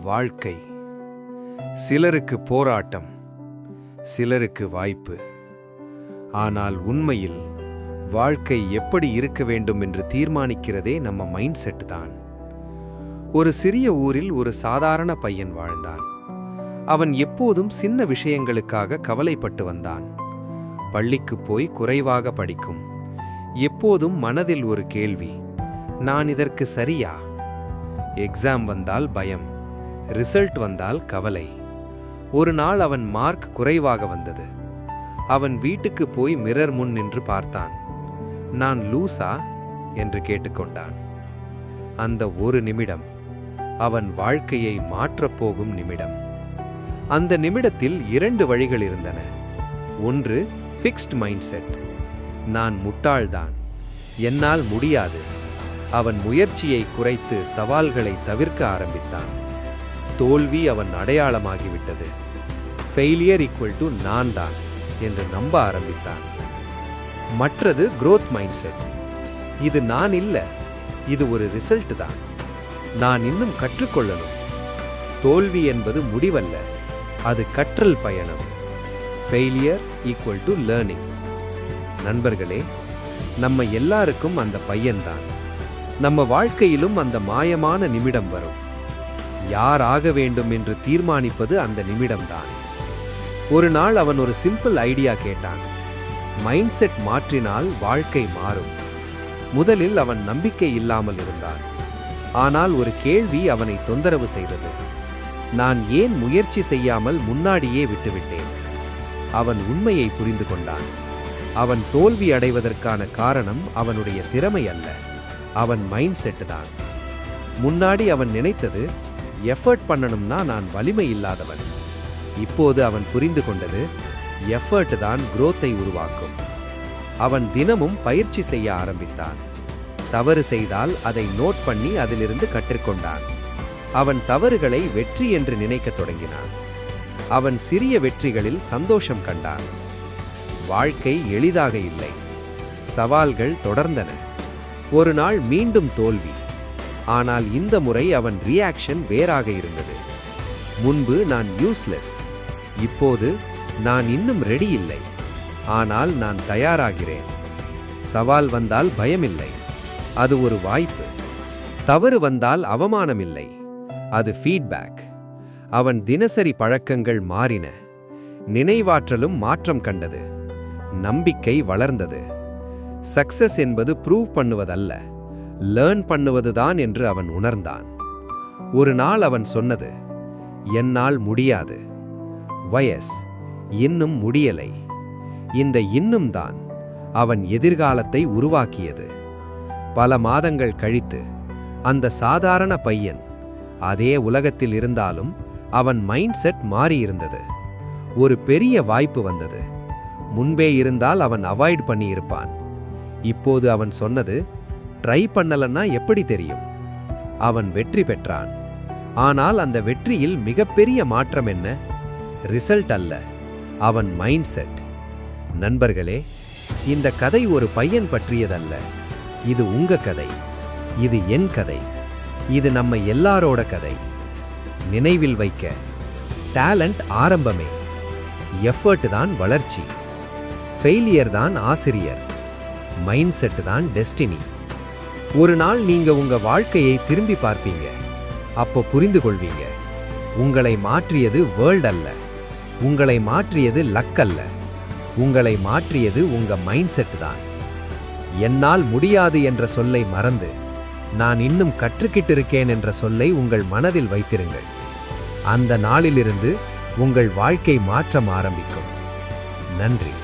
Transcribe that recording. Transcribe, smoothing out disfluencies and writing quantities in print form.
வாழ்க்கை. சிலருக்கு போராட்டம், சிலருக்கு வாய்ப்பு. ஆனால் உண்மையில் வாழ்க்கை எப்படி இருக்க வேண்டும் என்று தீர்மானிக்கிறதே நம்ம மைண்ட் செட் தான். ஒரு சிறிய ஊரில் ஒரு சாதாரண பையன் வாழ்ந்தான். அவன் எப்போதும் சின்ன விஷயங்களுக்காக கவலைப்பட்டு வந்தான். பள்ளிக்கு போய் குறைவாக படிக்கும். எப்போதும் மனதில் ஒரு கேள்வி, நான் இதற்கு சரியா? எக்ஸாம் வந்தால் பயம், ரிசல்ட் வந்தால் கவலை. ஒரு நாள் அவன் மார்க் குறைவாக வந்தது. அவன் வீட்டுக்கு போய் மிரர் முன் நின்று பார்த்தான். நான் லூசா என்று கேட்டுக்கொண்டான். அந்த ஒரு நிமிடம் அவன் வாழ்க்கையை மாற்றப்போகும் நிமிடம். அந்த நிமிடத்தில் 2 வழிகள் இருந்தன. ஒன்று, ஃபிக்ஸ்ட் மைண்ட் செட். நான் முட்டாள்தான், என்னால் முடியாது. அவன் முயற்சியை குறைத்து சவால்களை தவிர்க்க ஆரம்பித்தான். தோல்வி அவன் அடையாளமாகிவிட்டது. ஃபெயிலியர் ஈக்குவல் டு நான் தான் என்று நம்ப ஆரம்பித்தான். மற்றது growth மைண்ட் செட். இது நான் இல்ல, இது ஒரு ரிசல்ட் தான். நான் இன்னும் கற்றுக்கொள்ளணும். தோல்வி என்பது முடிவல்ல, அது கற்றல் பயணம். Failure equal to learning. நண்பர்களே, நம்ம எல்லாருக்கும் அந்த பையன்தான். நம்ம வாழ்க்கையிலும் அந்த மாயமான நிமிடம் வரும். யார் ஆக வேண்டும் என்று தீர்மானிப்பது அந்த நிமிடம்தான். ஒரு நாள் அவன் ஒரு சிம்பிள் ஐடியா கேட்டான். மைண்ட் செட் மாற்றினால் வாழ்க்கை மாறும். முதலில் அவன் நம்பிக்கை இல்லாமல் இருந்தான். ஆனால் ஒரு கேள்வி அவனை தொந்தரவு செய்தது. நான் ஏன் முயற்சி செய்யாமல் முன்னாடியே விட்டுவிட்டேன்? அவன் உண்மையை புரிந்து கொண்டான். அவன் தோல்வி அடைவதற்கான காரணம் அவனுடைய திறமை அல்ல, அவன் மைண்ட் செட் தான். முன்னாடி அவன் நினைத்தது, எஃபர்ட் பண்ணணும்னா நான் வலிமை இல்லாதவன். இப்போது அவன் புரிந்து கொண்டது, எஃபர்ட் தான் growth-ஐ உருவாக்கும். அவன் தினமும் பயிற்சி செய்ய ஆரம்பித்தான். தவறு செய்தால் அதை நோட் பண்ணி அதிலிருந்து கற்றுக்கொண்டான். அவன் தவறுகளை வெற்றி என்று நினைக்கத் தொடங்கினான். அவன் சிறிய வெற்றிகளில் சந்தோஷம் கண்டான். வாழ்க்கை எளிதாக இல்லை. சவால்கள் தொடர்ந்தன. ஒரு நாள் மீண்டும் தோல்வி. ஆனால் இந்த முறை அவன் ரியாக்ஷன் வேறாக இருந்தது. முன்பு நான் யூஸ்லெஸ், இப்போது நான் இன்னும் ரெடி இல்லை, ஆனால் நான் தயாராகிறேன். சவால் வந்தால் பயமில்லை, அது ஒரு வாய்ப்பு. தவறு வந்தால் அவமானமில்லை, அது ஃபீட்பேக். அவன் தினசரி பழக்கங்கள் மாறின. நினைவாற்றலும் மாற்றம் கண்டது. நம்பிக்கை வளர்ந்தது. சக்சஸ் என்பது ப்ரூவ் பண்ணுவதல்ல, லேர்ன் பண்ணுவதுதான் என்று அவன் உணர்ந்தான். ஒரு நாள் அவன் சொன்னது, என்னால் முடியாது. வயஸ் இன்னும் முடியலை. இந்த இன்னும் தான் அவன் எதிர்காலத்தை உருவாக்கியது. பல மாதங்கள் கழித்து அந்த சாதாரண பையன் அதே உலகத்தில் இருந்தாலும் அவன் மைண்ட் செட் மாறியிருந்தது. ஒரு பெரிய வாய்ப்பு வந்தது. முன்பே இருந்தால் அவன் அவாய்ட் பண்ணியிருப்பான். இப்போது அவன் சொன்னது, ட்ரை பண்ணலன்னா எப்படி தெரியும்? அவன் வெற்றி பெற்றான். ஆனால் அந்த வெற்றியில் மிகப்பெரிய மாற்றம் என்ன? ரிசல்ட் அல்ல, அவன் மைண்ட் செட். நண்பர்களே, இந்த கதை ஒரு பையன் பற்றியதல்ல. இது உங்க கதை, இது என் கதை, இது நம்ம எல்லாரோட கதை. நினைவில் வைக்க, டேலண்ட் ஆரம்பமே, எஃபர்ட் தான் வளர்ச்சி, ஃபெயிலியர் தான் ஆசிரியர், மைண்ட் செட் தான் டெஸ்டினி. ஒரு நாள் நீங்க உங்க வாழ்க்கையை திரும்பி பார்ப்பீங்க. அப்போ புரிந்து கொள்வீங்க, உங்களை மாற்றியது வேர்ல்ட் அல்ல, உங்களை மாற்றியது லக் அல்ல, உங்களை மாற்றியது உங்க மைண்ட் செட் தான். என்னால் முடியாது என்ற சொல்லை மறந்து நான் இன்னும் கற்றுக்கிட்டு இருக்கேன் என்ற சொல்லை உங்கள் மனதில் வைத்திருங்கள். அந்த நாளிலிருந்து உங்கள் வாழ்க்கை மாற்றம் ஆரம்பிக்கும். நன்றி.